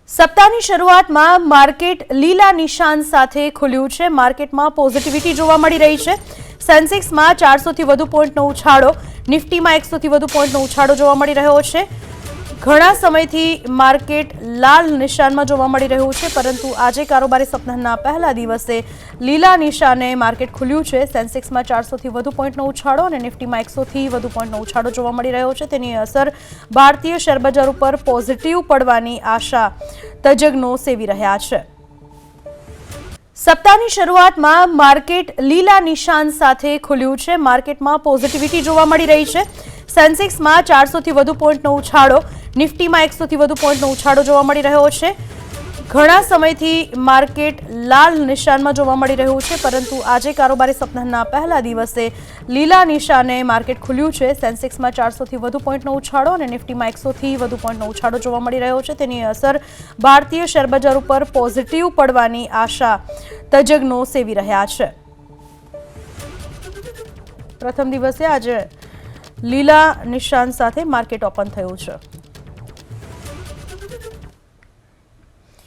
સપ્તાહની શરૂઆતમાં માર્કેટ લીલા નિશાન સાથે ખુલ્યું છે। માર્કેટમાં પોઝિટિવિટી જોવા મળી રહી છે। સેન્સેક્સમાં 400 થી વધુ પોઈન્ટનો ઉછાળો, નિફ્ટીમાં 100 થી વધુ પોઈન્ટનો ઉછાળો જોવા મળી રહ્યો છે। ઘણા સમયથી માર્કેટ લાલ નિશાનમાં જોવા મળી રહ્યું છે, પરંતુ આજે કારોબારી સપ્તાહના પહેલા દિવસે લીલા નિશાને માર્કેટ ખુલ્યું છે। સેન્સેક્સમાં 400 થી વધુ પોઈન્ટનો ઉછાળો અને નિફ્ટીમાં 100 થી વધુ પોઈન્ટનો ઉછાળો જોવા મળી રહ્યો છે। તેની અસર ભારતીય શેરબજાર ઉપર પોઝિટિવ પડવાની આશા તજજ્ઞો સેવી રહ્યા છે। સપ્તાહની શરૂઆતમાં માર્કેટ લીલા નિશાન સાથે ખુલ્યું છે। માર્કેટમાં પોઝિટિવિટી જોવા મળી રહી છે। સેન્સેક્સમાં 400 થી વધુ પોઈન્ટનો ઉછાળો, નિફ્ટીમાં 100 થી વધુ પોઈન્ટનો ઉછાળો જોવા મળી રહ્યો છે। ઘણા સમયથી માર્કેટ લાલ નિશાનમાં જોવા મળી રહ્યું છે, પરંતુ આજે કારોબારી સપ્તાહના પહેલા દિવસે લીલા નિશાને માર્કેટ ખુલ્યું છે। સેન્સેક્સમાં 400 થી વધુ પોઈન્ટનો ઉછાળો અને નિફ્ટીમાં 100 થી વધુ પોઈન્ટનો ઉછાળો જોવા મળી રહ્યો છે। તેની અસર ભારતીય શેરબજાર ઉપર પોઝિટિવ પડવાની આશા તજજ્ઞો સેવી રહ્યા છે। પ્રથમ દિવસે આજે લીલા નિશાન સાથે માર્કેટ ઓપન થયું છે।